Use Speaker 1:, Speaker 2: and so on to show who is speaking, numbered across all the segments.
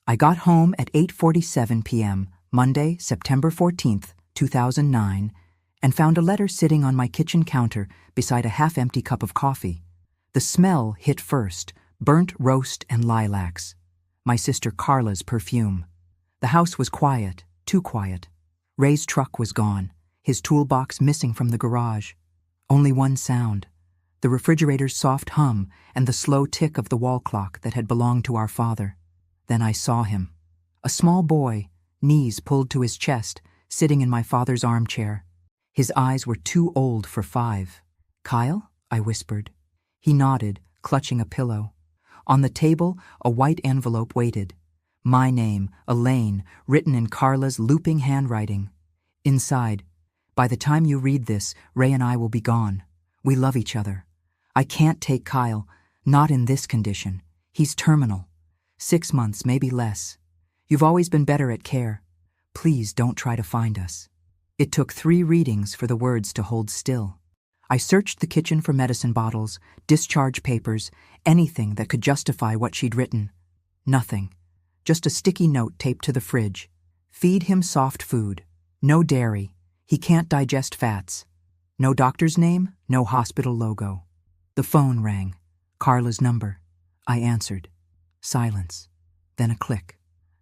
Speaker 1: I got home at 8:47 p.m., Monday, September 14th, 2009, and found a letter sitting on my kitchen counter beside a half-empty cup of coffee. The smell hit first, burnt roast and lilacs. My sister Carla's perfume. The house was quiet, too quiet. Ray's truck was gone, his toolbox missing from the garage. Only one sound, the refrigerator's soft hum and the slow tick of the wall clock that had belonged to our father. Then I saw him. A small boy, knees pulled to his chest, sitting in my father's armchair. His eyes were too old for 5. "Kyle?" I whispered. He nodded, clutching a pillow. On the table, a white envelope waited. My name, Elaine, written in Carla's looping handwriting. Inside, "By the time you read this, Ray and I will be gone. We love each other. I can't take Kyle, not in this condition. He's terminal. 6 months, maybe less. You've always been better at care. Please don't try to find us." It took 3 readings for the words to hold still. I searched the kitchen for medicine bottles, discharge papers, anything that could justify what she'd written. Nothing. Just a sticky note taped to the fridge. "Feed him soft food. No dairy. He can't digest fats." No doctor's name, no hospital logo. The phone rang. Carla's number. I answered. Silence. Then a click.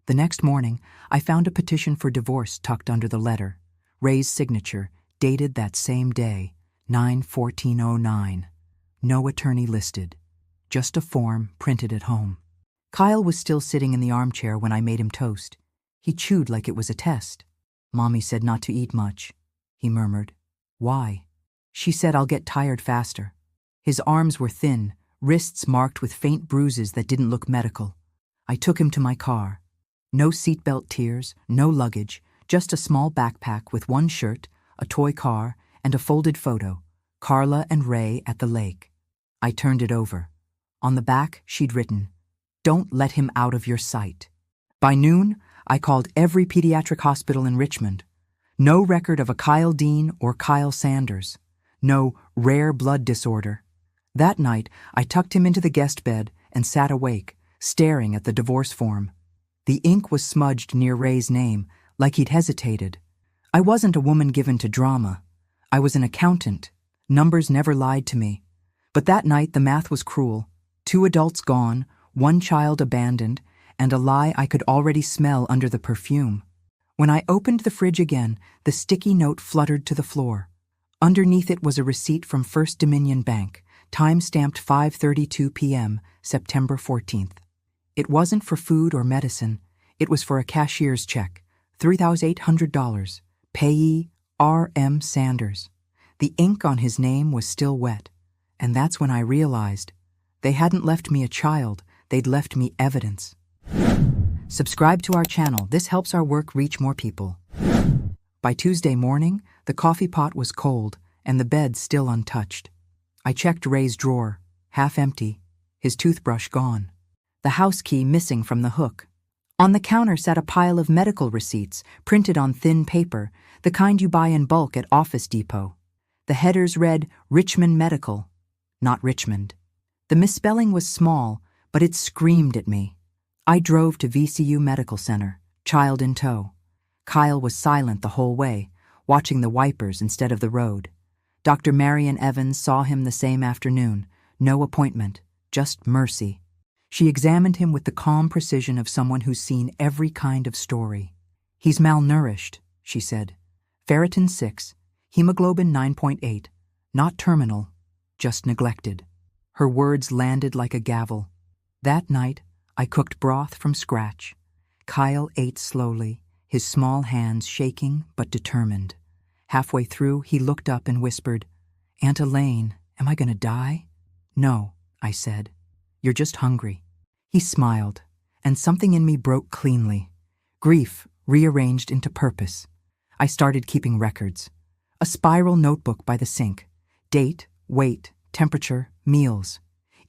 Speaker 1: The next morning, I found a petition for divorce tucked under the letter. Ray's signature, dated that same day, 9/14/09. No attorney listed. Just a form printed at home. Kyle was still sitting in the armchair when I made him toast. He chewed like it was a test. "Mommy said not to eat much," he murmured. "Why?" "She said I'll get tired faster." His arms were thin, wrists marked with faint bruises that didn't look medical. I took him to my car. No seatbelt tears, no luggage, just a small backpack with one shirt, a toy car, and a folded photo, Carla and Ray at the lake. I turned it over. On the back, she'd written, "Don't let him out of your sight." By noon, I called every pediatric hospital in Richmond. No record of a Kyle Dean or Kyle Sanders. No rare blood disorder. That night, I tucked him into the guest bed and sat awake, staring at the divorce form. The ink was smudged near Ray's name, like he'd hesitated. I wasn't a woman given to drama. I was an accountant. Numbers never lied to me. But that night, the math was cruel. 2 adults gone, 1 child abandoned, and a lie I could already smell under the perfume. When I opened the fridge again, the sticky note fluttered to the floor. Underneath it was a receipt from First Dominion Bank, time-stamped 5:32 p.m., September 14th. It wasn't for food or medicine. It was for a cashier's check, $3,800. Payee R.M. Sanders. The ink on his name was still wet, and that's when I realized they hadn't left me a child, they'd left me evidence. Subscribe to our channel. This helps our work reach more people. By Tuesday morning, the coffee pot was cold and the bed still untouched. I checked Ray's drawer, half empty, his toothbrush gone, the house key missing from the hook. On the counter sat a pile of medical receipts printed on thin paper, the kind you buy in bulk at Office Depot. The headers read Richmond Medical, not Richmond. The misspelling was small, but it screamed at me. I drove to VCU Medical Center, child in tow. Kyle was silent the whole way, watching the wipers instead of the road. Dr. Marion Evans saw him the same afternoon. No appointment, just mercy. She examined him with the calm precision of someone who's seen every kind of story. "He's malnourished," she said. "Ferritin 6, hemoglobin 9.8, not terminal, just neglected." Her words landed like a gavel. That night, I cooked broth from scratch. Kyle ate slowly, his small hands shaking but determined. Halfway through, he looked up and whispered, "Aunt Elaine, am I going to die?" "No," I said. "You're just hungry." He smiled, and something in me broke cleanly. Grief rearranged into purpose. I started keeping records. A spiral notebook by the sink. Date, weight, temperature, meals.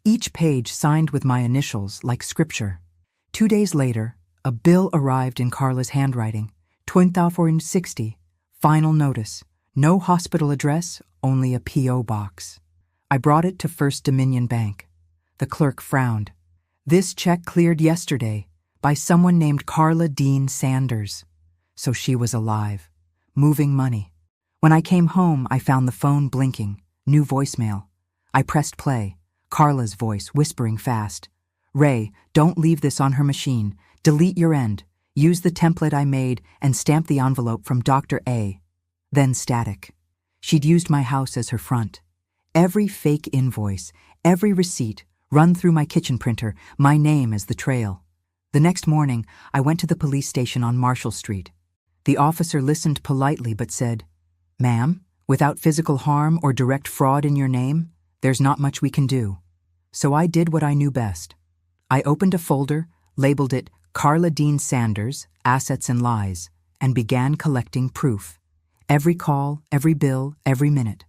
Speaker 1: Each page signed with my initials like scripture. 2 days later, a bill arrived in Carla's handwriting. $20.60. Final notice. No hospital address, only a P.O. box. I brought it to First Dominion Bank. The clerk frowned. "This check cleared yesterday, by someone named Carla Dean Sanders. So she was alive, moving money. When I came home, I found the phone blinking, new voicemail. I pressed play, Carla's voice whispering fast. Ray, don't leave this on her machine. Delete your end. Use the template I made and stamp the envelope from Dr. A. Then static. She'd used my house as her front. Every fake invoice, every receipt, run through my kitchen printer, my name as the trail. The next morning, I went to the police station on Marshall Street. The officer listened politely but said, "Ma'am, without physical harm or direct fraud in your name, there's not much we can do." So I did what I knew best. I opened a folder, labeled it Carla Dean Sanders, Assets and Lies, and began collecting proof. Every call, every bill, every minute.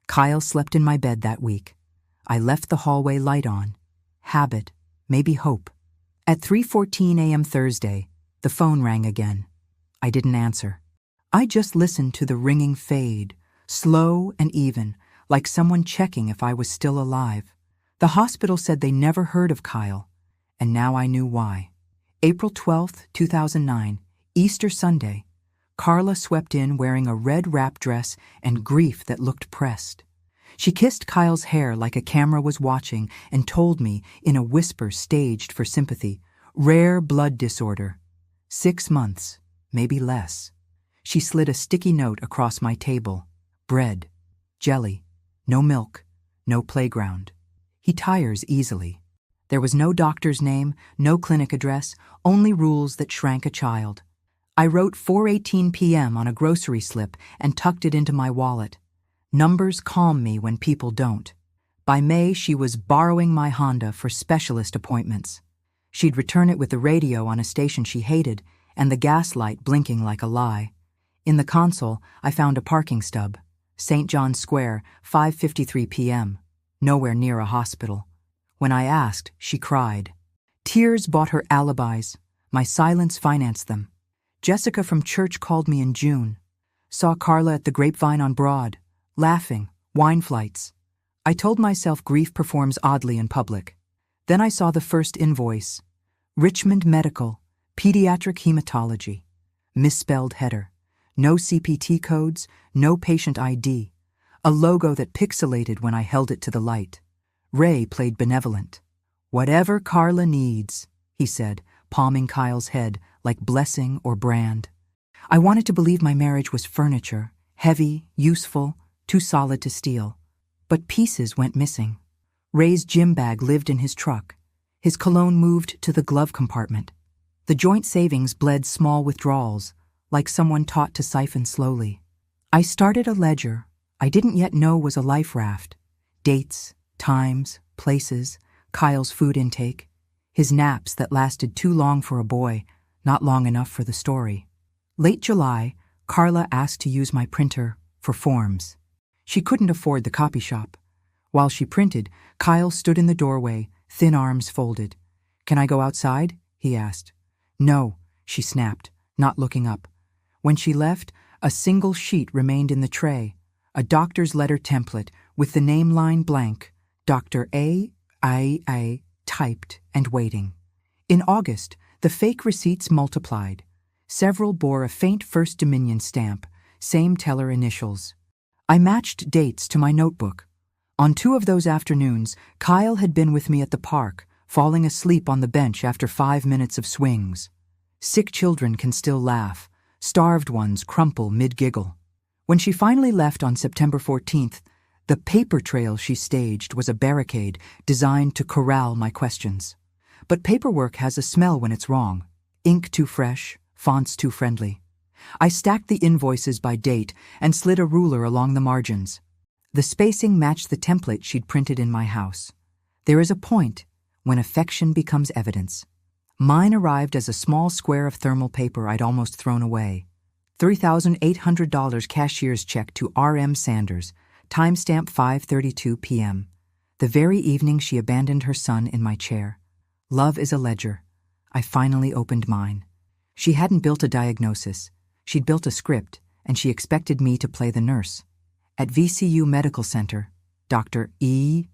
Speaker 1: Kyle slept in my bed that week. I left the hallway light on. Habit, maybe hope. At 3:14 a.m. Thursday, the phone rang again. I didn't answer. I just listened to the ringing fade, slow and even, like someone checking if I was still alive. The hospital said they never heard of Kyle, and now I knew why. April 12th, 2009, Easter Sunday. Carla swept in wearing a red wrap dress and grief that looked pressed. She kissed Kyle's hair like a camera was watching and told me, in a whisper staged for sympathy, rare blood disorder. 6 months, maybe less. She slid a sticky note across my table. Bread, jelly, no milk, no playground. He tires easily. There was no doctor's name, no clinic address, only rules that shrank a child. I wrote 4:18 p.m. on a grocery slip and tucked it into my wallet. Numbers calm me when people don't. By May, she was borrowing my Honda for specialist appointments. She'd return it with the radio on a station she hated and the gas light blinking like a lie. In the console, I found a parking stub. St. John's Square, 5:53 p.m. Nowhere near a hospital. When I asked, she cried. Tears bought her alibis. My silence financed them. Jessica from church called me in June. Saw Carla at the Grapevine on Broad, laughing, wine flights. I told myself grief performs oddly in public. Then I saw the first invoice. Richmond Medical, Pediatric Hematology. Misspelled header. No CPT codes, no patient ID. A logo that pixelated when I held it to the light. Ray played benevolent. Whatever Carla needs, he said, palming Kyle's head like blessing or brand. I wanted to believe my marriage was furniture, heavy, useful, too solid to steal. But pieces went missing. Ray's gym bag lived in his truck. His cologne moved to the glove compartment. The joint savings bled small withdrawals, like someone taught to siphon slowly. I started a ledger I didn't yet know was a life raft. Dates, times, places, Kyle's food intake, his naps that lasted too long for a boy, not long enough for the story. Late July, Carla asked to use my printer for forms. She couldn't afford the copy shop. While she printed, Kyle stood in the doorway, thin arms folded. "Can I go outside?" he asked. "No," she snapped, not looking up. When she left, a single sheet remained in the tray, a doctor's letter template with the name line blank, Dr. A. typed and waiting. In August, the fake receipts multiplied. Several bore a faint First Dominion stamp, same teller initials. I matched dates to my notebook. On 2 of those afternoons, Kyle had been with me at the park, falling asleep on the bench after 5 minutes of swings. Sick children can still laugh. Starved ones crumple mid-giggle. When she finally left on September 14th, the paper trail she staged was a barricade designed to corral my questions. But paperwork has a smell when it's wrong. Ink too fresh, fonts too friendly. I stacked the invoices by date and slid a ruler along the margins. The spacing matched the template she'd printed in my house. There is a point when affection becomes evidence. Mine arrived as a small square of thermal paper I'd almost thrown away. $3,800 cashier's check to R.M. Sanders, timestamp 5:32 p.m. The very evening she abandoned her son in my chair. Love is a ledger. I finally opened mine. She hadn't built a diagnosis. She'd built a script, and she expected me to play the nurse. At VCU Medical Center, Dr. E.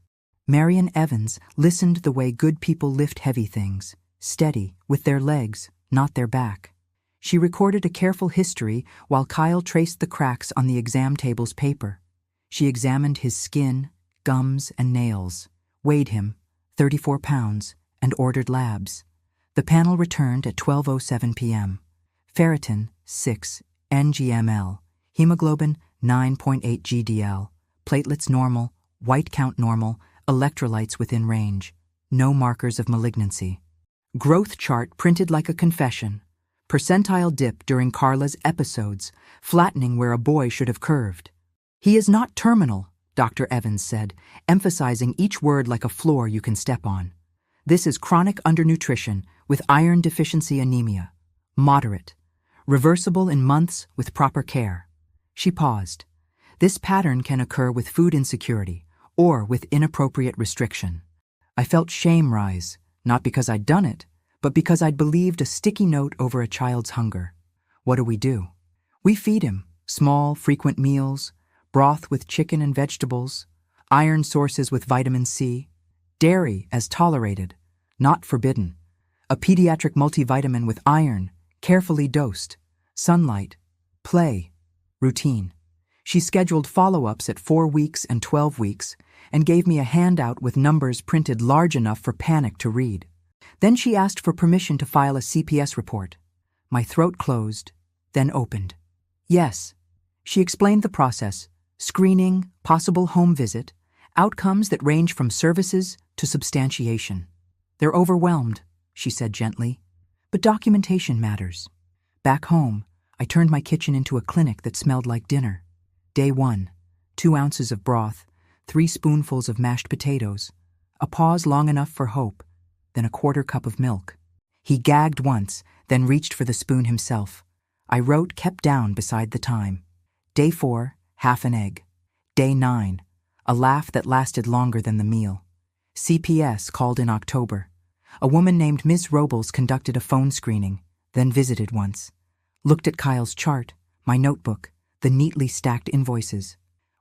Speaker 1: Marion Evans listened the way good people lift heavy things. steady, with their legs, not their back. She recorded a careful history while Kyle traced the cracks on the exam table's paper. She examined his skin, gums, and nails, weighed him, 34 pounds, and ordered labs. The panel returned at 12:07 p.m. Ferritin, 6, ngml, hemoglobin, 9.8 gdl, platelets normal, white count normal, electrolytes within range, no markers of malignancy. Growth chart printed like a confession. Percentile dip during Carla's episodes, flattening where a boy should have curved. He is not terminal, Dr. Evans said, emphasizing each word like a floor you can step on. This is chronic undernutrition with iron deficiency anemia. Moderate. Reversible in months with proper care. She paused. This pattern can occur with food insecurity or with inappropriate restriction. I felt shame rise, not because I'd done it, but because I'd believed a sticky note over a child's hunger. What do? We feed him small, frequent meals, broth with chicken and vegetables, iron sources with vitamin C, dairy as tolerated, not forbidden, a pediatric multivitamin with iron, carefully dosed, sunlight, play, routine. She scheduled follow-ups at 4 weeks and 12 weeks and gave me a handout with numbers printed large enough for panic to read. Then she asked for permission to file a CPS report. My throat closed, then opened. Yes. She explained the process, screening, possible home visit, outcomes that range from services to substantiation. They're overwhelmed, she said gently, but documentation matters. Back home, I turned my kitchen into a clinic that smelled like dinner. Day 1, 2 ounces of broth, 3 spoonfuls of mashed potatoes, a pause long enough for hope, then a 1/4 cup of milk. He gagged once, then reached for the spoon himself. I wrote kept down beside the time. Day 4, half an egg. Day 9, a laugh that lasted longer than the meal. CPS called in October. A woman named Ms. Robles conducted a phone screening, then visited once. Looked at Kyle's chart, my notebook, the neatly stacked invoices.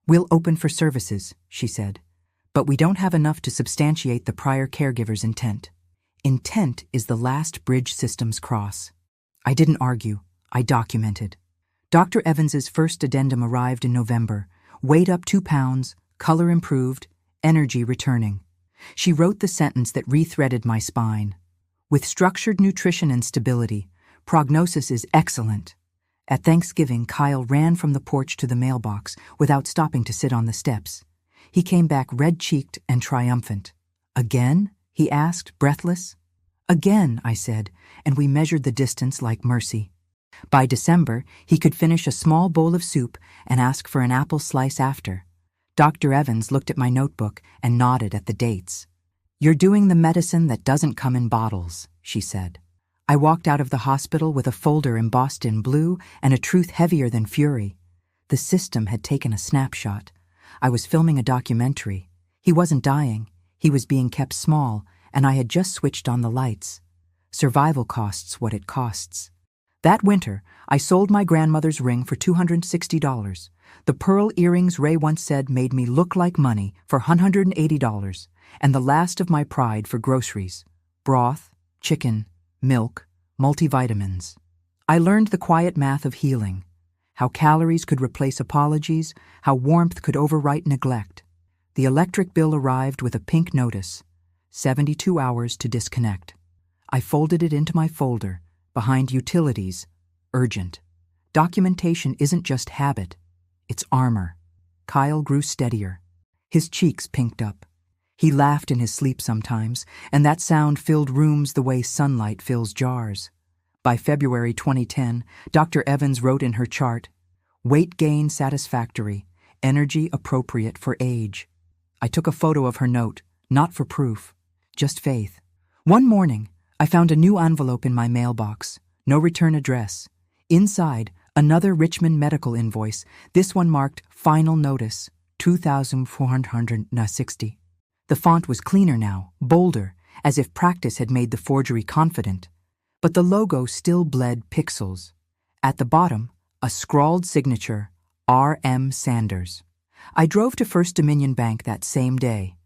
Speaker 1: We'll open for services, she said, but we don't have enough to substantiate the prior caregiver's intent. Intent is the last bridge systems cross. I didn't argue. I documented. Dr. Evans's first addendum arrived in November, weight up 2 pounds, color improved, energy returning. She wrote the sentence that rethreaded my spine. With structured nutrition and stability, prognosis is excellent. At Thanksgiving, Kyle ran from the porch to the mailbox without stopping to sit on the steps. He came back red-cheeked and triumphant. Again? He asked, breathless. Again, I said, and we measured the distance like mercy. By December, he could finish a small bowl of soup and ask for an apple slice after. Dr. Evans looked at my notebook and nodded at the dates. You're doing the medicine that doesn't come in bottles, she said. I walked out of the hospital with a folder embossed in blue and a truth heavier than fury. The system had taken a snapshot. I was filming a documentary. He wasn't dying. He was being kept small, and I had just switched on the lights. Survival costs what it costs. That winter, I sold my grandmother's ring for $260. The pearl earrings Ray once said made me look like money for $180, and the last of my pride for groceries. Broth, chicken, milk, multivitamins. I learned the quiet math of healing, how calories could replace apologies, how warmth could overwrite neglect. The electric bill arrived with a pink notice, 72 hours to disconnect. I folded it into my folder, behind utilities, urgent. Documentation isn't just habit, it's armor. Kyle grew steadier. His cheeks pinked up. He laughed in his sleep sometimes, and that sound filled rooms the way sunlight fills jars. By February 2010, Dr. Evans wrote in her chart, weight gain satisfactory, energy appropriate for age. I took a photo of her note, not for proof, just faith. One morning, I found a new envelope in my mailbox, no return address. Inside, another Richmond medical invoice, this one marked Final Notice, $2,460. The font was cleaner now, bolder, as if practice had made the forgery confident. But the logo still bled pixels. At the bottom, a scrawled signature, R.M. Sanders. I drove to First Dominion Bank that same day.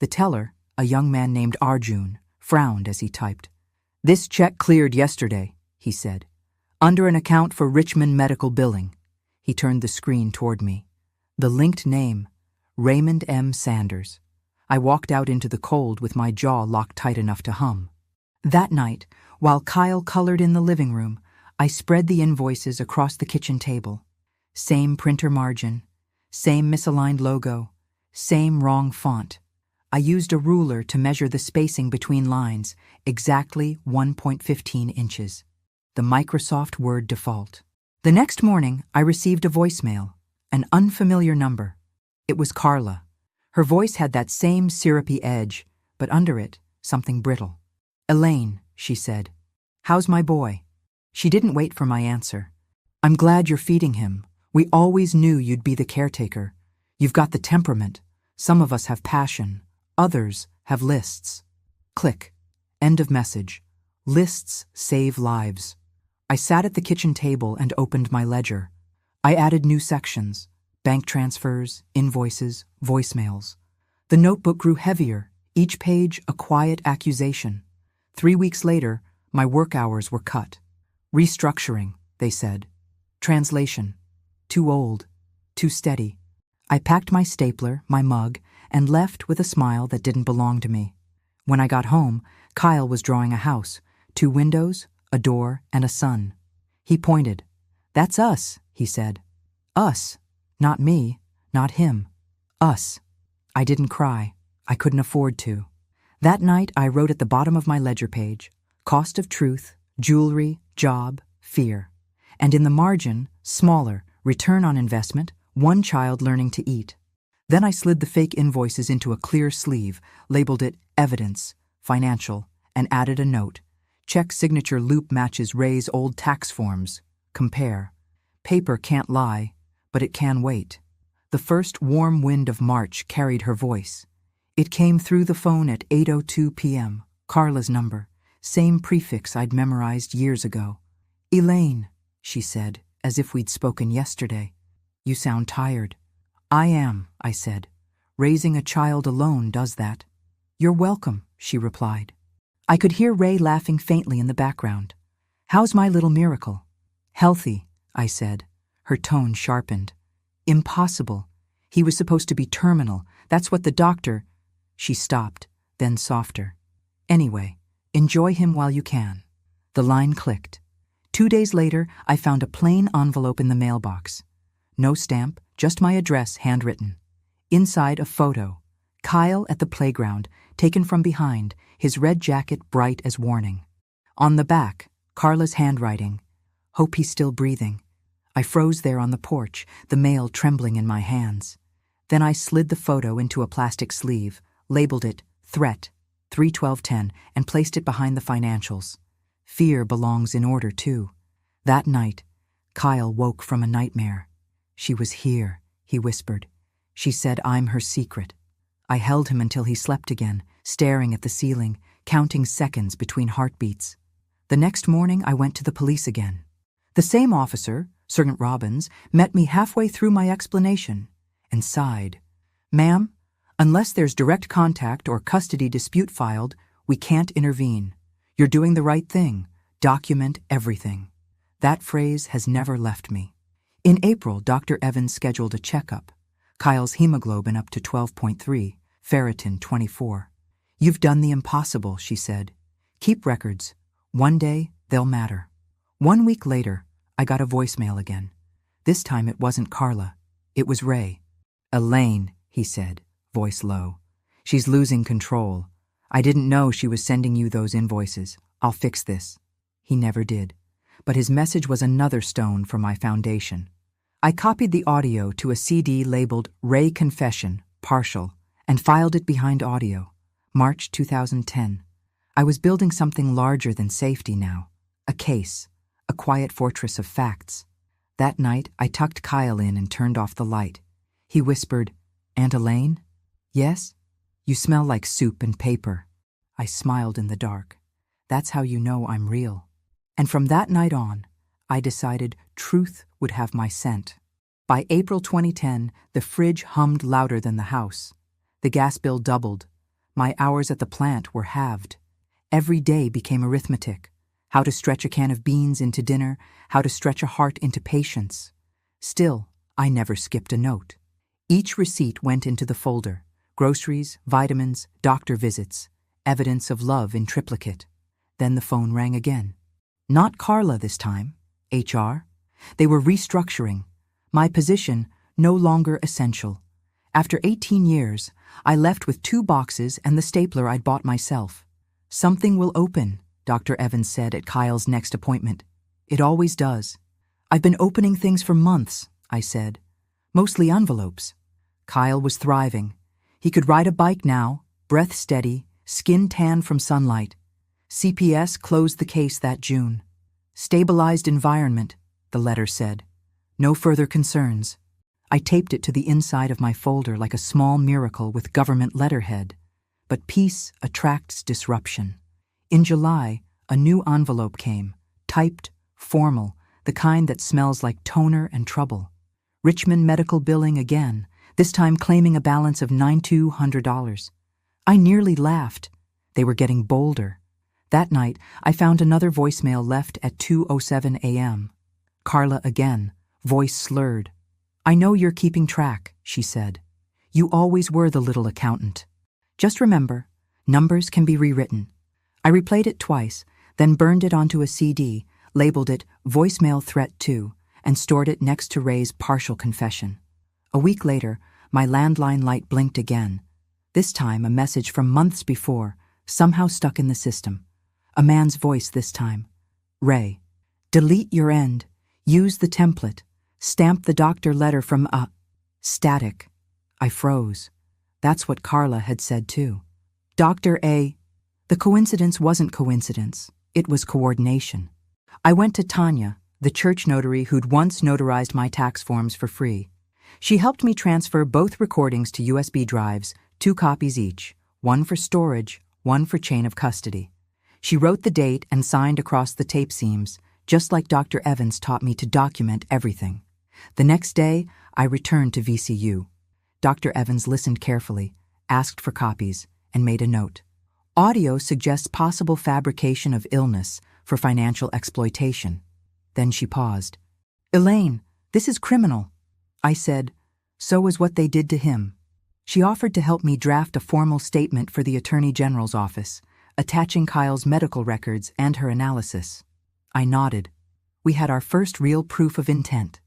Speaker 1: The teller, a young man named Arjun, frowned as he typed. "This check cleared yesterday," he said. "Under an account for Richmond Medical Billing." He turned the screen toward me. The linked name, Raymond M. Sanders. I walked out into the cold with my jaw locked tight enough to hum. That night, while Kyle colored in the living room, I spread the invoices across the kitchen table. Same printer margin, same misaligned logo, same wrong font. I used a ruler to measure the spacing between lines, exactly 1.15 inches. The Microsoft Word default. The next morning, I received a voicemail, an unfamiliar number. It was Carla. Her voice had that same syrupy edge, but under it, something brittle. "Elaine," she said. "How's my boy?" She didn't wait for my answer. "I'm glad you're feeding him. We always knew you'd be the caretaker. You've got the temperament. Some of us have passion. Others have lists." Click. End of message. Lists save lives. I sat at the kitchen table and opened my ledger. I added new sections: bank transfers, invoices, voicemails. The notebook grew heavier, each page a quiet accusation. 3 weeks later, my work hours were cut. "Restructuring," they said. Translation: too old, too steady. I packed my stapler, my mug, and left with a smile that didn't belong to me. When I got home, Kyle was drawing a house, 2 windows, a door, and a sun. He pointed. "That's us," he said. "Us. Not me, not him. Us." I didn't cry. I couldn't afford to. That night, I wrote at the bottom of my ledger page, "Cost of truth, jewelry, job, fear." And in the margin, smaller, "Return on investment, 1 child learning to eat." Then I slid the fake invoices into a clear sleeve, labeled it "Evidence," "Financial," and added a note. "Check signature loop matches Ray's old tax forms. Compare. Paper can't lie, but it can wait." The first warm wind of March carried her voice. It came through the phone at 8:02 p.m., Carla's number, same prefix I'd memorized years ago. "Elaine," she said, as if we'd spoken yesterday. "You sound tired." "I am," I said. "Raising a child alone does that." "You're welcome," she replied. I could hear Ray laughing faintly in the background. "How's my little miracle?" "Healthy," I said. Her tone sharpened. "Impossible. He was supposed to be terminal. That's what the doctor—" She stopped, then softer. "Anyway, enjoy him while you can." The line clicked. 2 days later, I found a plain envelope in the mailbox. No stamp, just my address handwritten. Inside, a photo. Kyle at the playground, taken from behind, his red jacket bright as warning. On the back, Carla's handwriting. "Hope he's still breathing." I froze there on the porch, the mail trembling in my hands. Then I slid the photo into a plastic sleeve, labeled it "Threat, 3/12/10," and placed it behind the financials. Fear belongs in order, too. That night, Kyle woke from a nightmare. "She was here," he whispered. "She said I'm her secret." I held him until he slept again, staring at the ceiling, counting seconds between heartbeats. The next morning, I went to the police again. The same officer, Sergeant Robbins, met me halfway through my explanation and sighed. "Ma'am, unless there's direct contact or custody dispute filed, we can't intervene. You're doing the right thing. Document everything." That phrase has never left me. In April, Dr. Evans scheduled a checkup. Kyle's hemoglobin up to 12.3, ferritin 24. "You've done the impossible," she said. "Keep records. One day, they'll matter." 1 week later, I got a voicemail again. This time it wasn't Carla. It was Ray. "Elaine," he said, voice low. "She's losing control. I didn't know she was sending you those invoices. I'll fix this." He never did. But his message was another stone for my foundation. I copied the audio to a CD labeled Ray Confession, Partial, and filed it behind audio. March 2010. I was building something larger than safety now. A case. A quiet fortress of facts. That night, I tucked Kyle in and turned off the light. He whispered, "Aunt Elaine?" "Yes?" "You smell like soup and paper." I smiled in the dark. "That's how you know I'm real." And from that night on, I decided truth would have my scent. By April 2010, the fridge hummed louder than the house. The gas bill doubled. My hours at the plant were halved. Every day became arithmetic. How to stretch a can of beans into dinner, how to stretch a heart into patience. Still, I never skipped a note. Each receipt went into the folder. Groceries, vitamins, doctor visits, evidence of love in triplicate. Then the phone rang again. Not Carla this time. HR. They were restructuring. My position no longer essential. After 18 years, I left with 2 boxes and the stapler I'd bought myself. Something will open, Dr. Evans said at Kyle's next appointment. It always does. I've been opening things for months, I said. Mostly envelopes. Kyle was thriving. He could ride a bike now, breath steady, skin tan from sunlight. CPS closed the case that June. Stabilized environment, the letter said. No further concerns. I taped it to the inside of my folder like a small miracle with government letterhead. But peace attracts disruption. In July, a new envelope came, typed, formal, the kind that smells like toner and trouble. Richmond Medical Billing again, this time claiming a balance of $9,200. I nearly laughed. They were getting bolder. That night, I found another voicemail left at 2:07 a.m. Carla again, voice slurred. I know you're keeping track, she said. You always were the little accountant. Just remember, numbers can be rewritten. I replayed it twice, then burned it onto a CD, labeled it Voicemail Threat 2, and stored it next to Ray's partial confession. A week later, my landline light blinked again. This time, a message from months before, somehow stuck in the system. A man's voice this time. Ray, delete your end. Use the template. Stamp the doctor letter from static. I froze. That's what Carla had said too. Dr. A. The coincidence wasn't coincidence. It was coordination. I went to Tanya, the church notary who'd once notarized my tax forms for free. She helped me transfer both recordings to USB drives, 2 copies each, one for storage, one for chain of custody. She wrote the date and signed across the tape seams, just like Dr. Evans taught me to document everything. The next day, I returned to VCU. Dr. Evans listened carefully, asked for copies, and made a note. Audio suggests possible fabrication of illness for financial exploitation. Then she paused. Elaine, this is criminal. I said, so is what they did to him. She offered to help me draft a formal statement for the Attorney General's office, attaching Kyle's medical records and her analysis. I nodded. We had our first real proof of intent.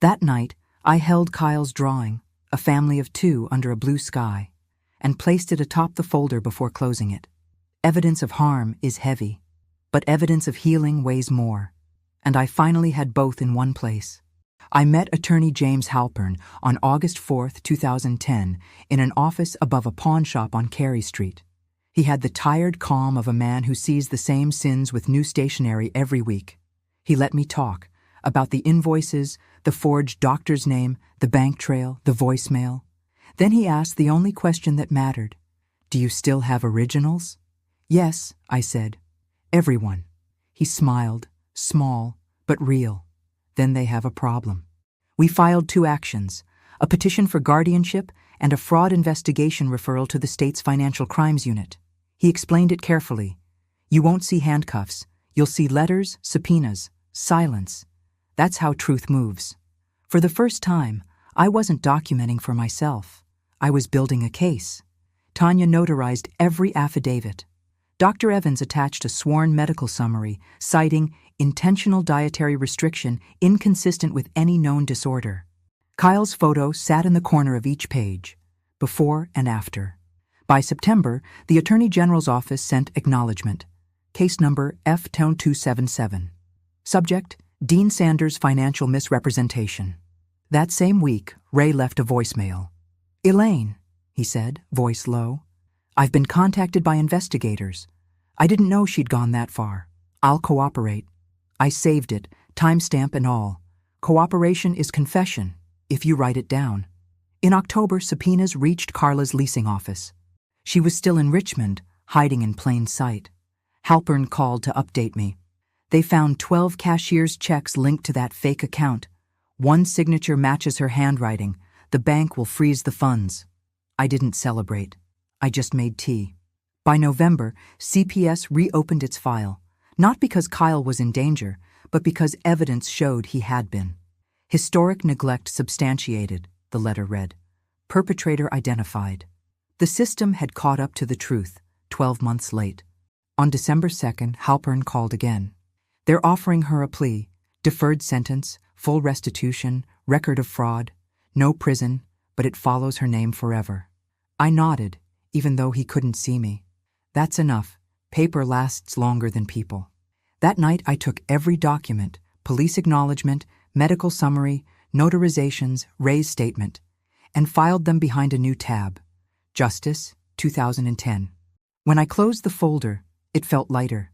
Speaker 1: That night, I held Kyle's drawing, a family of 2 under a blue sky, and placed it atop the folder before closing it. Evidence of harm is heavy, but evidence of healing weighs more, and I finally had both in one place. I met Attorney James Halpern on August 4, 2010, in an office above a pawn shop on Carey Street. He had the tired calm of a man who sees the same sins with new stationery every week. He let me talk about the invoices, the forged doctor's name, the bank trail, the voicemail. Then he asked the only question that mattered. Do you still have originals? Yes, I said. Everyone. He smiled, small, but real. Then they have a problem. We filed 2 actions, a petition for guardianship and a fraud investigation referral to the state's financial crimes unit. He explained it carefully. You won't see handcuffs. You'll see letters, subpoenas, silence. That's how truth moves. For the first time, I wasn't documenting for myself. I was building a case. Tanya notarized every affidavit. Dr. Evans attached a sworn medical summary citing intentional dietary restriction inconsistent with any known disorder. Kyle's photo sat in the corner of each page, before and after. By September, the Attorney General's office sent acknowledgement. Case number F-277. Subject, Dean Sanders' financial misrepresentation. That same week, Ray left a voicemail. Elaine, he said, voice low. I've been contacted by investigators. I didn't know she'd gone that far. I'll cooperate. I saved it, timestamp and all. Cooperation is confession, if you write it down. In October, subpoenas reached Carla's leasing office. She was still in Richmond, hiding in plain sight. Halpern called to update me. They found 12 cashier's checks linked to that fake account. One signature matches her handwriting. The bank will freeze the funds. I didn't celebrate. I just made tea. By November, CPS reopened its file, not because Kyle was in danger, but because evidence showed he had been. Historic neglect substantiated, the letter read. Perpetrator identified. The system had caught up to the truth, 12 months late. On December 2nd, Halpern called again. They're offering her a plea, deferred sentence, full restitution, record of fraud, no prison, but it follows her name forever. I nodded, even though he couldn't see me. That's enough. Paper lasts longer than people. That night I took every document, police acknowledgement, medical summary, notarizations, Ray's statement, and filed them behind a new tab. Justice, 2010. When I closed the folder, it felt lighter.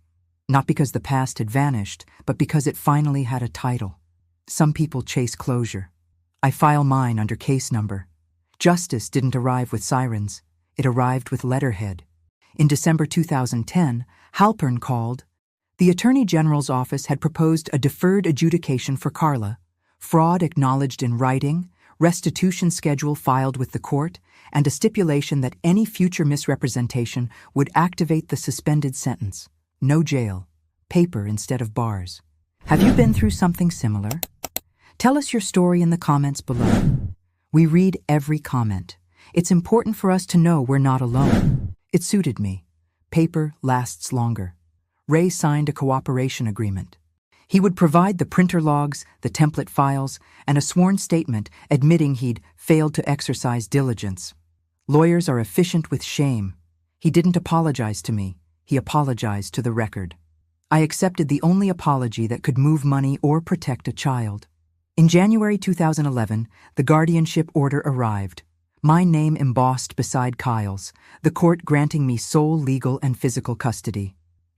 Speaker 1: Not because the past had vanished, but because it finally had a title. Some people chase closure. I file mine under case number. Justice didn't arrive with sirens. It arrived with letterhead. In December 2010, Halpern called. The Attorney General's office had proposed a deferred adjudication for Carla, fraud acknowledged in writing, restitution schedule filed with the court, and a stipulation that any future misrepresentation would activate the suspended sentence. No jail. Paper instead of bars. Have you been through something similar? Tell us your story in the comments below. We read every comment. It's important for us to know we're not alone. It suited me. Paper lasts longer. Ray signed a cooperation agreement. He would provide the printer logs, the template files, and a sworn statement admitting he'd failed to exercise diligence. Lawyers are efficient with shame. He didn't apologize to me. He apologized to the record. I accepted the only apology that could move money or protect a child. In January 2011, the guardianship order arrived. My name embossed beside Kyle's, the court granting me sole legal and physical custody.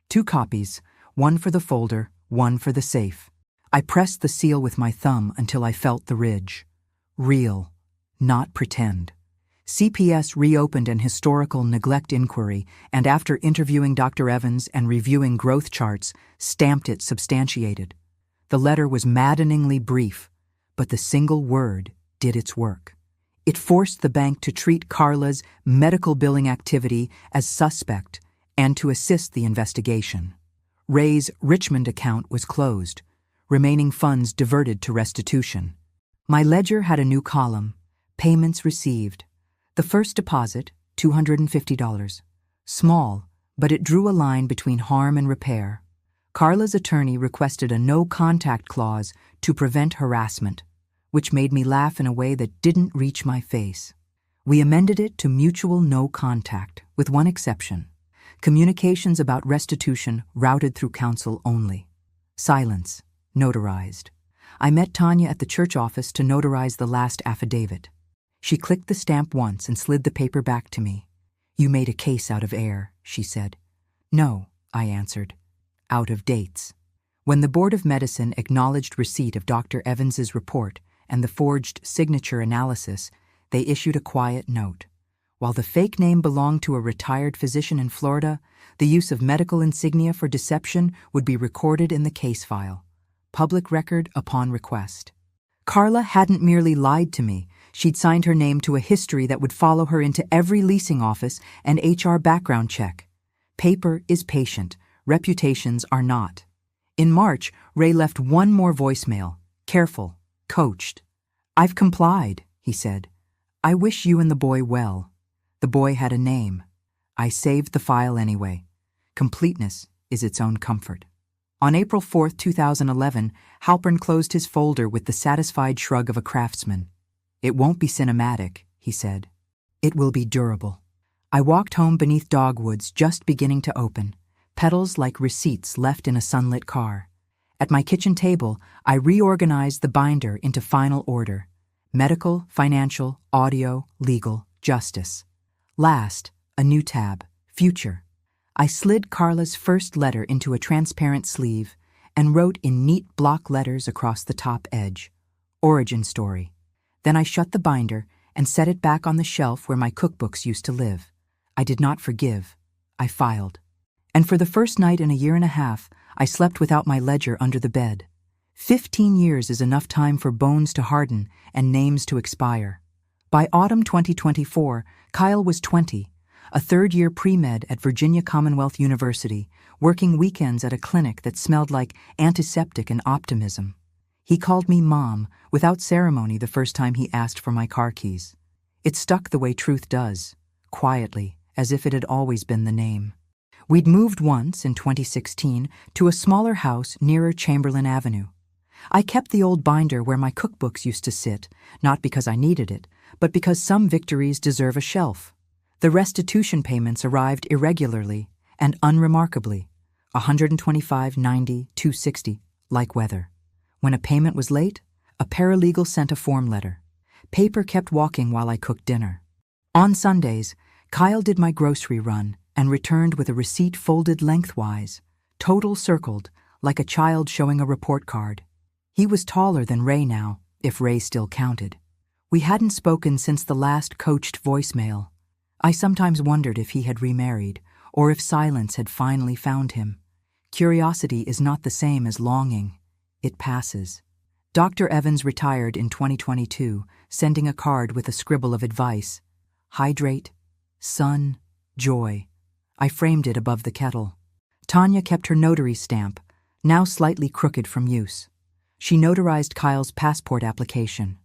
Speaker 1: 2 copies, one for the folder, one for the safe. I pressed the seal with my thumb until I felt the ridge. Real, not pretend. CPS reopened an historical neglect inquiry and after interviewing Dr. Evans and reviewing growth charts, stamped it substantiated. The letter was maddeningly brief, but the single word did its work. It forced the bank to treat Carla's medical billing activity as suspect and to assist the investigation. Ray's Richmond account was closed, remaining funds diverted to restitution. My ledger had a new column, payments received. The first deposit, $250. Small, but it drew a line between harm and repair. Carla's attorney requested a no-contact clause to prevent harassment, which made me laugh in a way that didn't reach my face. We amended it to mutual no contact, with one exception. Communications about restitution routed through counsel only. Silence, notarized. I met Tanya at the church office to notarize the last affidavit. She clicked the stamp once and slid the paper back to me. You made a case out of air, she said. No, I answered. Out of dates. When the Board of Medicine acknowledged receipt of Dr. Evans's report and the forged signature analysis, they issued a quiet note. While the fake name belonged to a retired physician in Florida, the use of medical insignia for deception would be recorded in the case file. Public record upon request. Carla hadn't merely lied to me. She'd signed her name to a history that would follow her into every leasing office and HR background check. Paper is patient. Reputations are not. In March, Ray left one more voicemail. Careful. Coached. I've complied, he said. I wish you and the boy well. The boy had a name. I saved the file anyway. Completeness is its own comfort. On April 4, 2011, Halpern closed his folder with the satisfied shrug of a craftsman. It won't be cinematic, he said. It will be durable. I walked home beneath dogwoods just beginning to open, petals like receipts left in a sunlit car. At my kitchen table, I reorganized the binder into final order. Medical, financial, audio, legal, justice. Last, a new tab, future. I slid Carla's first letter into a transparent sleeve and wrote in neat block letters across the top edge. Origin story. Then I shut the binder and set it back on the shelf where my cookbooks used to live. I did not forgive. I filed. And for the first night in a year and a half, I slept without my ledger under the bed. 15 years is enough time for bones to harden and names to expire. By autumn 2024, Kyle was 20, a third-year pre-med at Virginia Commonwealth University, working weekends at a clinic that smelled like antiseptic and optimism. He called me Mom without ceremony the first time he asked for my car keys. It stuck the way truth does, quietly, as if it had always been the name. We'd moved once, in 2016, to a smaller house nearer Chamberlain Avenue. I kept the old binder where my cookbooks used to sit, not because I needed it, but because some victories deserve a shelf. The restitution payments arrived irregularly and unremarkably, $125, $90, $260, like weather. When a payment was late, a paralegal sent a form letter. Paper kept walking while I cooked dinner. On Sundays, Kyle did my grocery run and returned with a receipt folded lengthwise, total circled, like a child showing a report card. He was taller than Ray now, if Ray still counted. We hadn't spoken since the last coached voicemail. I sometimes wondered if he had remarried, or if silence had finally found him. Curiosity is not the same as longing. It passes. Dr. Evans retired in 2022, sending a card with a scribble of advice. Hydrate, sun, joy. I framed it above the kettle. Tanya kept her notary stamp, now slightly crooked from use. She notarized Kyle's passport application.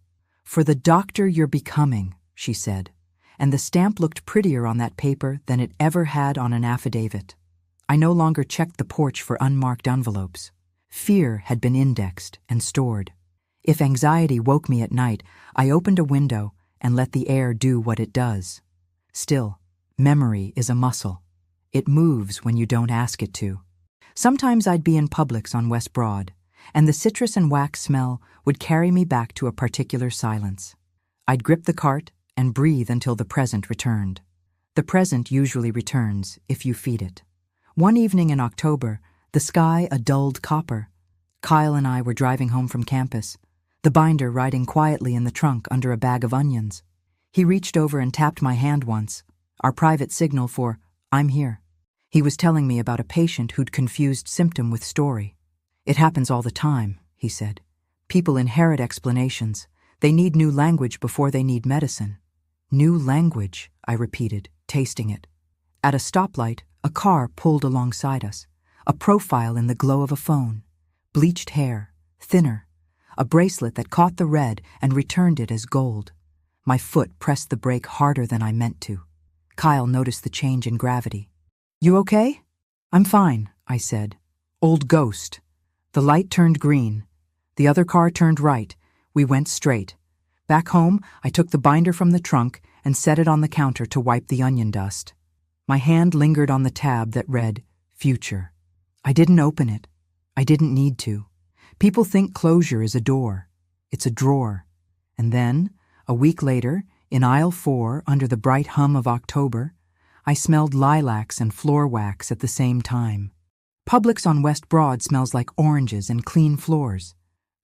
Speaker 1: "For the doctor you're becoming," she said, and the stamp looked prettier on that paper than it ever had on an affidavit. I no longer checked the porch for unmarked envelopes. Fear had been indexed and stored. If anxiety woke me at night, I opened a window and let the air do what it does. Still, memory is a muscle. It moves when you don't ask it to. Sometimes I'd be in Publix on West Broad, and the citrus and wax smell would carry me back to a particular silence. I'd grip the cart and breathe until the present returned. The present usually returns if you feed it. One evening in October, the sky a dulled copper. Kyle and I were driving home from campus, the binder riding quietly in the trunk under a bag of onions. He reached over and tapped my hand once, our private signal for, "I'm here." He was telling me about a patient who'd confused symptom with story. "It happens all the time," he said. "People inherit explanations. They need new language before they need medicine." "New language," I repeated, tasting it. At a stoplight, a car pulled alongside us, a profile in the glow of a phone. Bleached hair, thinner, a bracelet that caught the red and returned it as gold. My foot pressed the brake harder than I meant to. Kyle noticed the change in gravity. "You okay?" "I'm fine," I said. "Old ghost." The light turned green. The other car turned right. We went straight. Back home, I took the binder from the trunk and set it on the counter to wipe the onion dust. My hand lingered on the tab that read, "Future." I didn't open it. I didn't need to. People think closure is a door. It's a drawer. And then, a week later, in aisle 4, under the bright hum of October, I smelled lilacs and floor wax at the same time. Publix on West Broad smells like oranges and clean floors.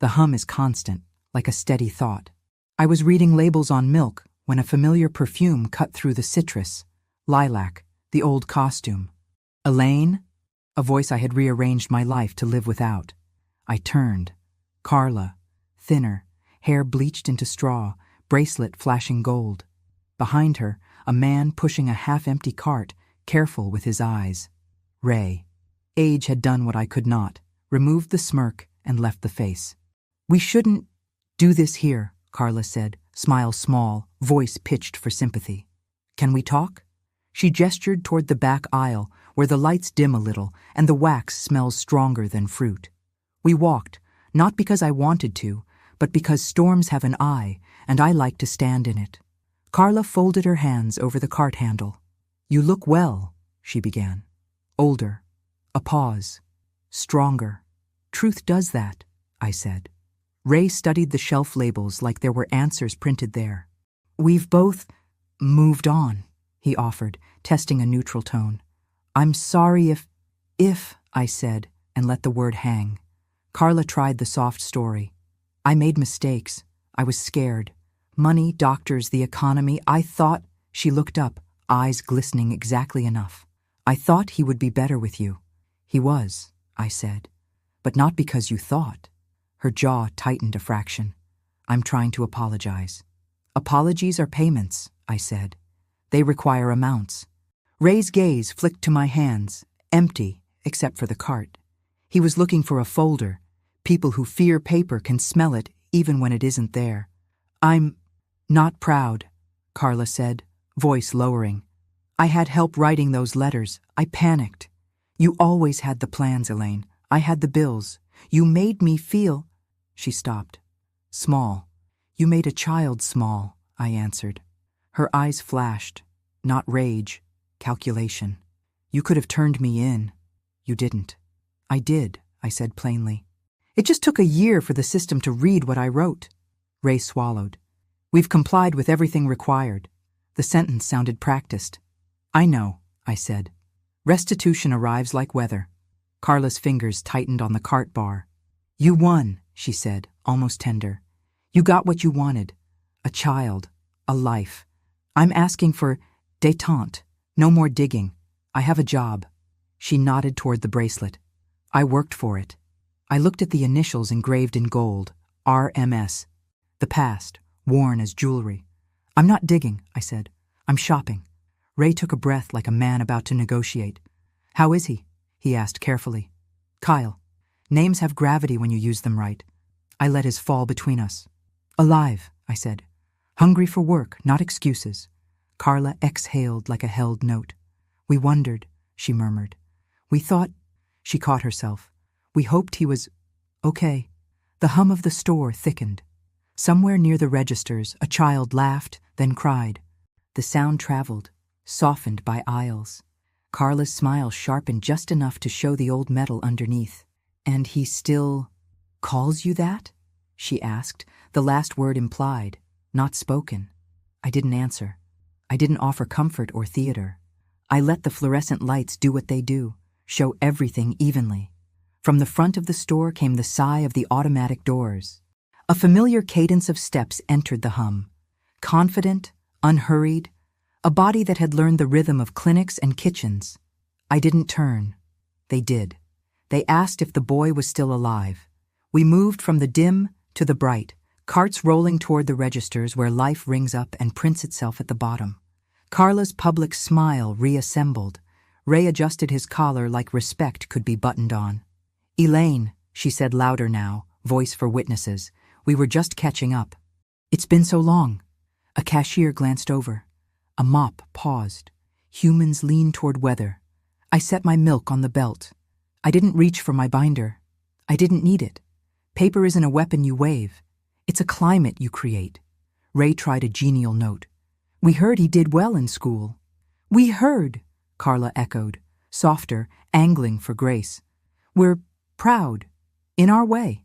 Speaker 1: The hum is constant, like a steady thought. I was reading labels on milk when a familiar perfume cut through the citrus. Lilac, the old costume. Elaine? A voice I had rearranged my life to live without. I turned. Carla, thinner, hair bleached into straw, bracelet flashing gold. Behind her, a man pushing a half-empty cart, careful with his eyes. Ray. Age had done what I could not, removed the smirk and left the face. "We shouldn't do this here," Carla said, smile small, voice pitched for sympathy. "Can we talk?" She gestured toward the back aisle, where the lights dim a little and the wax smells stronger than fruit. We walked, not because I wanted to, but because storms have an eye, and I like to stand in it. Carla folded her hands over the cart handle. "You look well," she began. Older. A pause. Stronger. "Truth does that," I said. Ray studied the shelf labels like there were answers printed there. "We've both moved on," he offered, testing a neutral tone. "I'm sorry if, I said, and let the word hang. Carla tried the soft story. "I made mistakes. I was scared. Money, doctors, the economy. I thought," she looked up, eyes glistening exactly enough. "I thought he would be better with you." "He was," I said. "But not because you thought." Her jaw tightened a fraction. "I'm trying to apologize." "Apologies are payments," I said. "They require amounts. Ray's gaze flicked to my hands, empty except for the cart. He was looking for a folder. People who fear paper can smell it even when it isn't there. I'm not proud, Carla said, voice lowering. I had help writing those letters. I panicked. You always had the plans, Elaine. I had the bills. You made me feel... She stopped. Small. You made a child small, I answered. Her eyes flashed. Not rage, calculation. You could have turned me in. You didn't. I did, I said plainly. It just took a year for the system to read what I wrote. Ray swallowed. We've complied with everything required. The sentence sounded practiced. I know, I said. Restitution arrives like weather. Carla's fingers tightened on the cart bar. You won, she said, almost tender. You got what you wanted. A child. A life. I'm asking for détente. No more digging. I have a job. She nodded toward the bracelet. I worked for it. I looked at the initials engraved in gold. RMS. The past, worn as jewelry. I'm not digging, I said. I'm shopping. Ray took a breath like a man about to negotiate. How is he? He asked carefully. Kyle. Names have gravity when you use them right. I let his fall between us. Alive, I said. Hungry for work, not excuses. Carla exhaled like a held note. We wondered, she murmured. We thought... She caught herself. We hoped he was... okay. The hum of the store thickened. Somewhere near the registers, a child laughed, then cried. The sound traveled, softened by aisles. Carla's smile sharpened just enough to show the old metal underneath. And he still... calls you that? She asked, the last word implied, not spoken. I didn't answer. I didn't offer comfort or theater. I let the fluorescent lights do what they do, show everything evenly. From the front of the store came the sigh of the automatic doors. A familiar cadence of steps entered the hum. Confident, unhurried, a body that had learned the rhythm of clinics and kitchens. I didn't turn. They did. They asked if the boy was still alive. We moved from the dim to the bright, carts rolling toward the registers where life rings up and prints itself at the bottom. Carla's public smile reassembled. Ray adjusted his collar like respect could be buttoned on. Elaine, she said louder now, voice for witnesses. We were just catching up. It's been so long. A cashier glanced over. A mop paused. Humans leaned toward weather. I set my milk on the belt. I didn't reach for my binder. I didn't need it. Paper isn't a weapon you wave. It's a climate you create. Ray tried a genial note. We heard he did well in school. We heard, Carla echoed, softer, angling for grace. We're proud. In our way.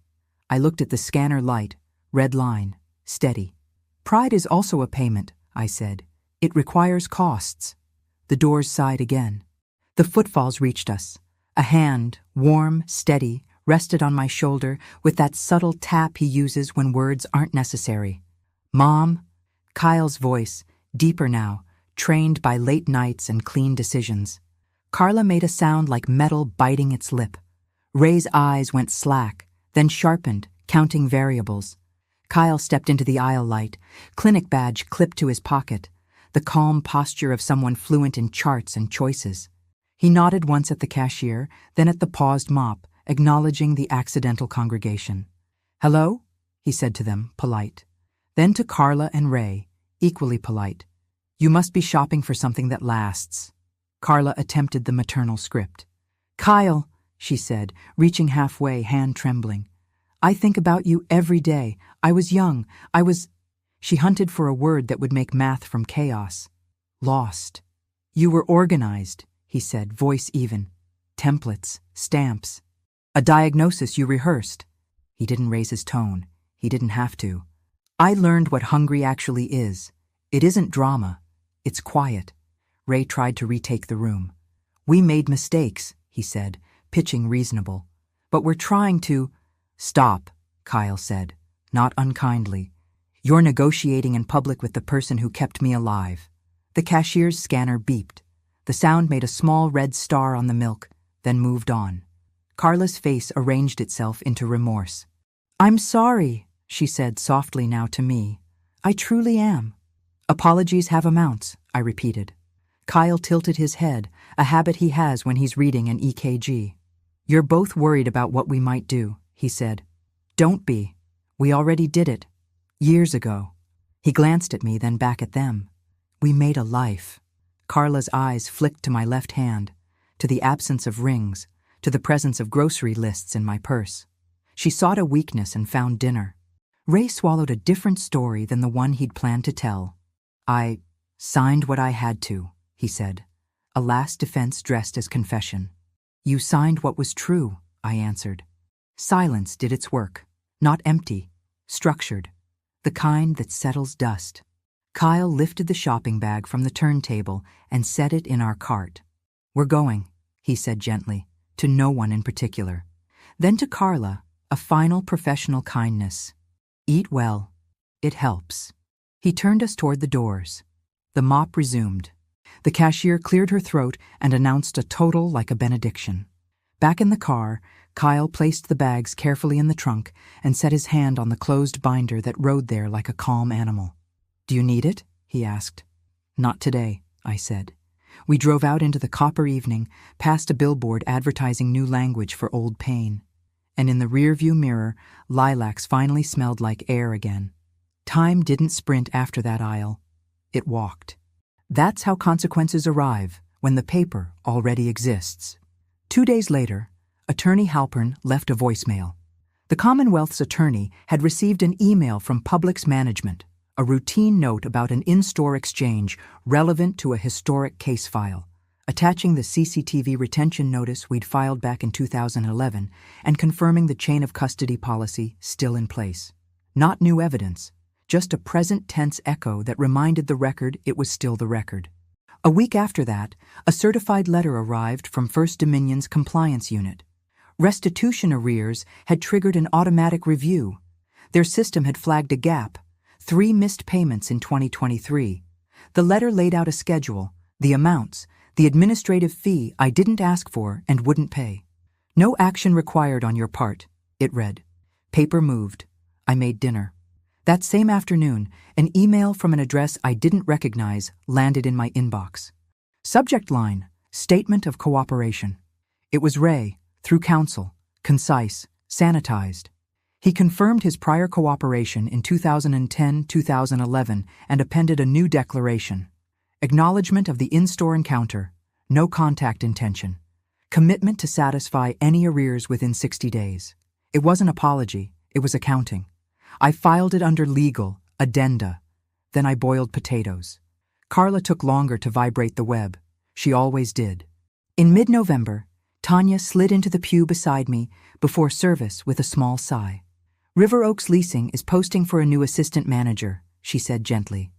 Speaker 1: I looked at the scanner light, red line, steady. Pride is also a payment, I said. It requires costs. The doors sighed again. The footfalls reached us. A hand, warm, steady, rested on my shoulder with that subtle tap he uses when words aren't necessary. Mom? Kyle's voice, deeper now, trained by late nights and clean decisions. Carla made a sound like metal biting its lip. Ray's eyes went slack, then sharpened, counting variables. Kyle stepped into the aisle light, clinic badge clipped to his pocket, the calm posture of someone fluent in charts and choices. He nodded once at the cashier, then at the paused mop, acknowledging the accidental congregation. Hello? He said to them, polite. Then to Carla and Ray, equally polite. You must be shopping for something that lasts. Carla attempted the maternal script. Kyle, she said, reaching halfway, hand trembling. I think about you every day. I was young. She hunted for a word that would make math from chaos. Lost. You were organized, he said, voice even. Templates, stamps. A diagnosis you rehearsed. He didn't raise his tone. He didn't have to. I learned what hungry actually is. It isn't drama. It's quiet. Ray tried to retake the room. We made mistakes, he said, pitching reasonable. But we're trying to... Stop, Kyle said, not unkindly. You're negotiating in public with the person who kept me alive. The cashier's scanner beeped. The sound made a small red star on the milk, then moved on. Carla's face arranged itself into remorse. I'm sorry, she said softly now to me. I truly am. Apologies have amounts, I repeated. Kyle tilted his head, a habit he has when he's reading an EKG. "You're both worried about what we might do," he said. "Don't be. We already did it. Years ago." He glanced at me, then back at them. "We made a life." Carla's eyes flicked to my left hand, to the absence of rings, to the presence of grocery lists in my purse. She sought a weakness and found dinner. Ray swallowed a different story than the one he'd planned to tell. "I signed what I had to," he said, a last defense dressed as confession. "You signed what was true," I answered. Silence did its work, not empty, structured, the kind that settles dust. Kyle lifted the shopping bag from the turntable and set it in our cart. "We're going," he said gently, to no one in particular. Then to Carla, a final professional kindness. "Eat well. It helps." He turned us toward the doors. The mop resumed. The cashier cleared her throat and announced a total like a benediction. Back in the car, Kyle placed the bags carefully in the trunk and set his hand on the closed binder that rode there like a calm animal. "Do you need it?" he asked. "Not today," I said. We drove out into the copper evening, past a billboard advertising new language for old pain. And in the rearview mirror, lilacs finally smelled like air again. Time didn't sprint after that aisle. It walked. That's how consequences arrive, when the paper already exists. 2 days later, Attorney Halpern left a voicemail. The Commonwealth's attorney had received an email from Publix management, a routine note about an in-store exchange relevant to a historic case file, attaching the CCTV retention notice we'd filed back in 2011 and confirming the chain of custody policy still in place. Not new evidence, just a present tense echo that reminded the record it was still the record. A week after that, a certified letter arrived from First Dominion's compliance unit. Restitution arrears had triggered an automatic review. Their system had flagged a gap, 3 missed payments in 2023. The letter laid out a schedule, the amounts, the administrative fee I didn't ask for and wouldn't pay. "No action required on your part," it read. Paper moved. I made dinner. That same afternoon, an email from an address I didn't recognize landed in my inbox. Subject line, Statement of Cooperation. It was Ray, through counsel, concise, sanitized. He confirmed his prior cooperation in 2010-2011 and appended a new declaration. Acknowledgement of the in-store encounter, no contact intention. Commitment to satisfy any arrears within 60 days. It wasn't apology, it was accounting. I filed it under legal, addenda. Then I boiled potatoes. Carla took longer to vibrate the web. She always did. In mid-November, Tanya slid into the pew beside me before service with a small sigh. "River Oaks Leasing is posting for a new assistant manager," she said gently.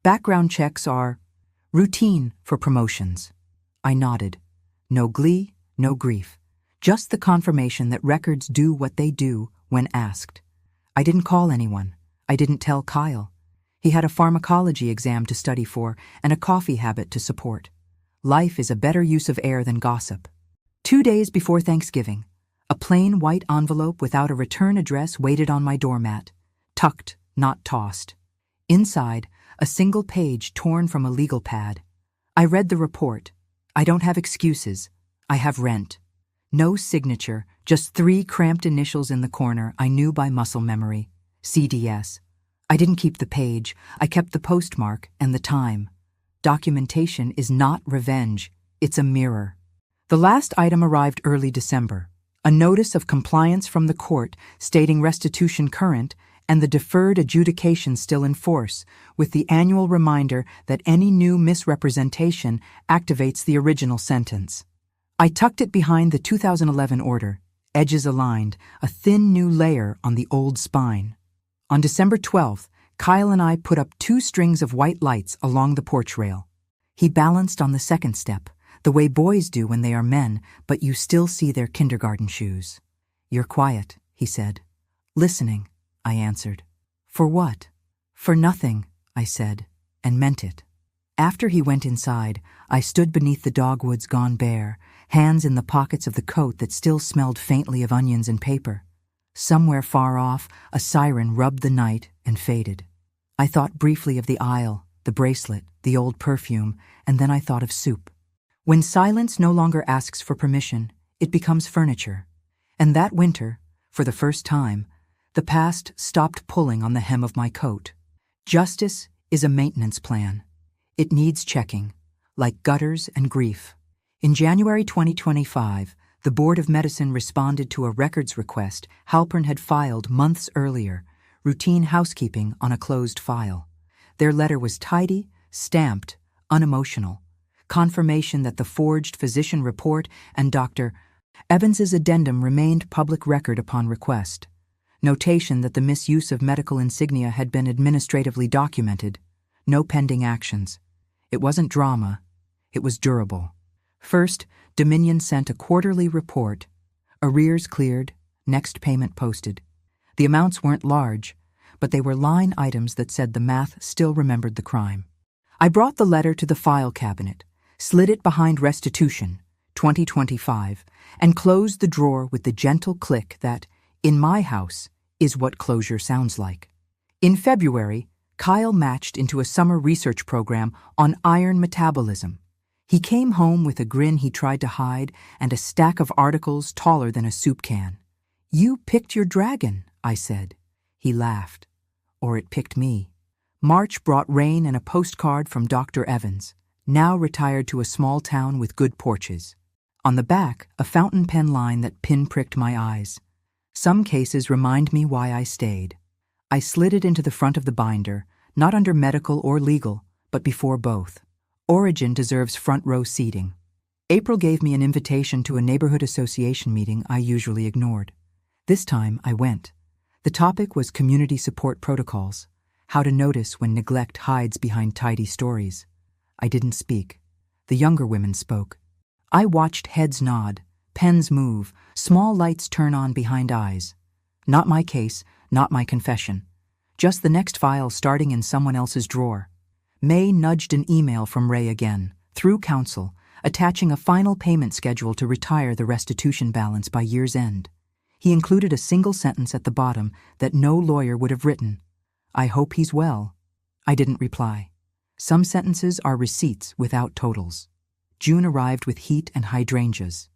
Speaker 1: "Background checks are routine for promotions." I nodded. No glee, no grief. Just the confirmation that records do what they do when asked. I didn't call anyone. I didn't tell Kyle. He had a pharmacology exam to study for and a coffee habit to support. Life is a better use of air than gossip. 2 days before Thanksgiving, a plain white envelope without a return address waited on my doormat, tucked, not tossed. Inside, a single page torn from a legal pad. I read the report. I don't have excuses. I have rent. No signature, just 3 cramped initials in the corner I knew by muscle memory. CDS. I didn't keep the page. I kept the postmark and the time. Documentation is not revenge. It's a mirror. The last item arrived early December. A notice of compliance from the court stating restitution current and the deferred adjudication still in force, with the annual reminder that any new misrepresentation activates the original sentence. I tucked it behind the 2011 order, edges aligned, a thin new layer on the old spine. On December 12th, Kyle and I put up 2 strings of white lights along the porch rail. He balanced on the second step, the way boys do when they are men, but you still see their kindergarten shoes. "You're quiet," he said. "Listening," I answered. "For what?" "For nothing," I said, and meant it. After he went inside, I stood beneath the dogwoods gone bare, hands in the pockets of the coat that still smelled faintly of onions and paper. Somewhere far off, a siren rubbed the night and faded. I thought briefly of the aisle, the bracelet, the old perfume, and then I thought of soup. When silence no longer asks for permission, it becomes furniture. And that winter, for the first time, the past stopped pulling on the hem of my coat. Justice is a maintenance plan. It needs checking, like gutters and grief. In January 2025, the Board of Medicine responded to a records request Halpern had filed months earlier, routine housekeeping on a closed file. Their letter was tidy, stamped, unemotional. Confirmation that the forged physician report and Dr. Evans's addendum remained public record upon request. Notation that the misuse of medical insignia had been administratively documented. No pending actions. It wasn't drama. It was durable. First, Dominion sent a quarterly report. Arrears cleared, next payment posted. The amounts weren't large, but they were line items that said the math still remembered the crime. I brought the letter to the file cabinet, slid it behind Restitution, 2025, and closed the drawer with the gentle click that, in my house, is what closure sounds like. In February, Kyle matched into a summer research program on iron metabolism. He came home with a grin he tried to hide and a stack of articles taller than a soup can. "You picked your dragon," I said. He laughed. Or it picked me. March brought rain and a postcard from Dr. Evans, now retired to a small town with good porches. On the back, a fountain pen line that pinpricked my eyes. Some cases remind me why I stayed. I slid it into the front of the binder, not under medical or legal, but before both. Origin deserves front row seating. April gave me an invitation to a neighborhood association meeting I usually ignored. This time I went. The topic was community support protocols, how to notice when neglect hides behind tidy stories. I didn't speak. The younger women spoke. I watched heads nod, pens move, small lights turn on behind eyes. Not my case, not my confession. Just the next file starting in someone else's drawer. May nudged an email from Ray again, through counsel, attaching a final payment schedule to retire the restitution balance by year's end. He included a single sentence at the bottom that no lawyer would have written. "I hope he's well." I didn't reply. Some sentences are receipts without totals. June arrived with heat and hydrangeas.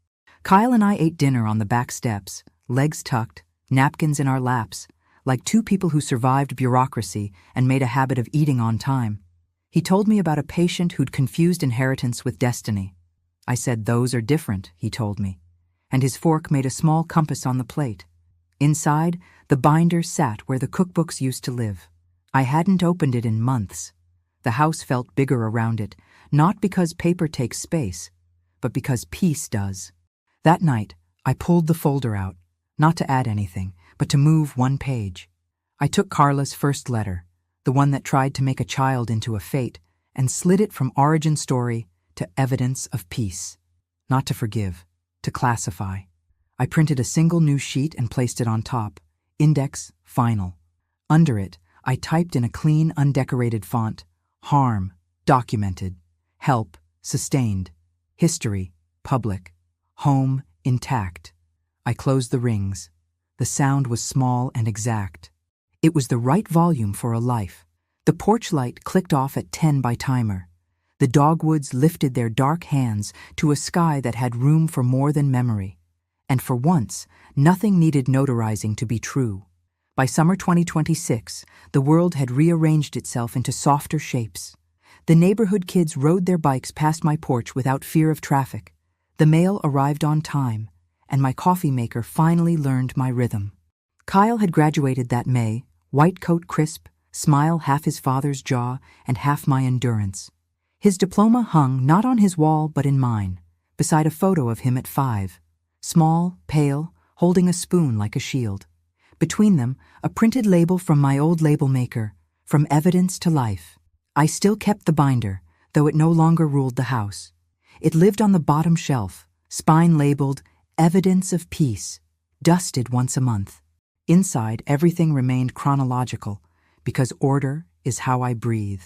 Speaker 1: Kyle and I ate dinner on the back steps, legs tucked, napkins in our laps, like two people who survived bureaucracy and made a habit of eating on time. He told me about a patient who'd confused inheritance with destiny. I said those are different, he told me, and his fork made a small compass on the plate. Inside, the binder sat where the cookbooks used to live. I hadn't opened it in months. The house felt bigger around it, not because paper takes space, but because peace does. That night, I pulled the folder out, not to add anything, but to move one page. I took Carla's first letter, the one that tried to make a child into a fate, and slid it from origin story to evidence of peace. Not to forgive, to classify. I printed a single new sheet and placed it on top. Index, final. Under it, I typed in a clean, undecorated font, harm, documented, help, sustained, history, public, home, intact. I closed the rings. The sound was small and exact. It was the right volume for a life. The porch light clicked off at 10 by timer. The dogwoods lifted their dark hands to a sky that had room for more than memory. And for once, nothing needed notarizing to be true. By summer 2026, the world had rearranged itself into softer shapes. The neighborhood kids rode their bikes past my porch without fear of traffic. The mail arrived on time, and my coffee maker finally learned my rhythm. Kyle had graduated that May, white coat crisp, smile half his father's jaw and half my endurance. His diploma hung not on his wall but in mine, beside a photo of him at 5. Small, pale, holding a spoon like a shield. Between them, a printed label from my old label maker, From Evidence to Life. I still kept the binder, though it no longer ruled the house. It lived on the bottom shelf, spine labeled Evidence of Peace, dusted once a month. Inside, everything remained chronological, because order is how I breathe.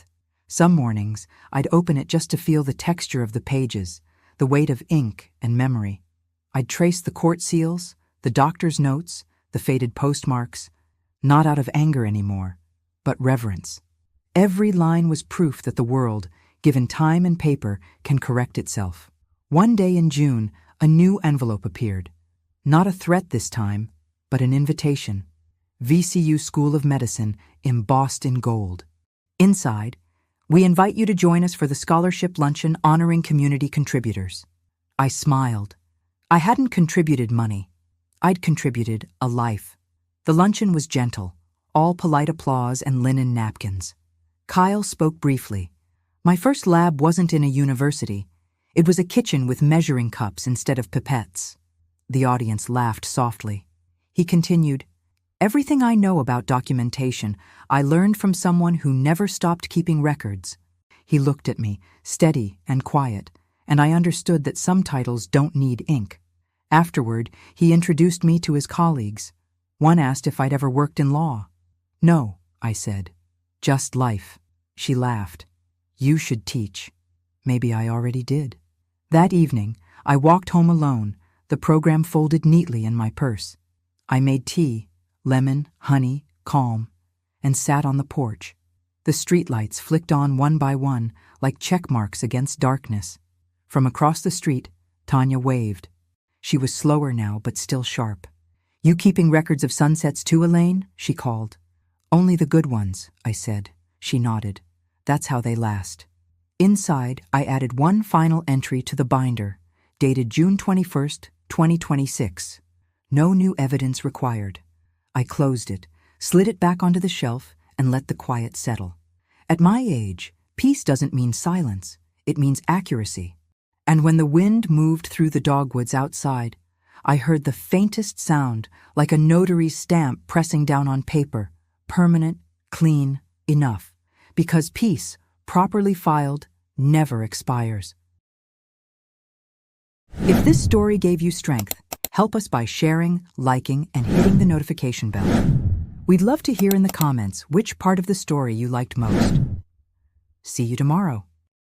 Speaker 1: Some mornings, I'd open it just to feel the texture of the pages, the weight of ink and memory. I'd trace the court seals, the doctor's notes, the faded postmarks, not out of anger anymore, but reverence. Every line was proof that the world, given time and paper, can correct itself. One day in June, a new envelope appeared. Not a threat this time, but an invitation. VCU School of Medicine, embossed in gold. Inside, we invite you to join us for the scholarship luncheon honoring community contributors. I smiled. I hadn't contributed money. I'd contributed a life. The luncheon was gentle, all polite applause and linen napkins. Kyle spoke briefly. My first lab wasn't in a university. It was a kitchen with measuring cups instead of pipettes. The audience laughed softly. He continued, "Everything I know about documentation, I learned from someone who never stopped keeping records." He looked at me, steady and quiet, and I understood that some titles don't need ink. Afterward, he introduced me to his colleagues. One asked if I'd ever worked in law. "No," I said. "Just life." She laughed. "You should teach." Maybe I already did. That evening, I walked home alone, the program folded neatly in my purse. I made tea, lemon, honey, calm, and sat on the porch. The streetlights flicked on one by one, like check marks against darkness. From across the street, Tanya waved. She was slower now, but still sharp. "You keeping records of sunsets too, Elaine?" she called. "Only the good ones," I said. She nodded. "That's how they last." Inside, I added one final entry to the binder, dated June 21st, 2026. No new evidence required. I closed it, slid it back onto the shelf, and let the quiet settle. At my age, peace doesn't mean silence. It means accuracy. And when the wind moved through the dogwoods outside, I heard the faintest sound, like a notary's stamp pressing down on paper, permanent, clean, enough. Because peace, properly filed, never expires. If this story gave you strength, help us by sharing, liking, and hitting the notification bell. We'd love to hear in the comments which part of the story you liked most. See you tomorrow.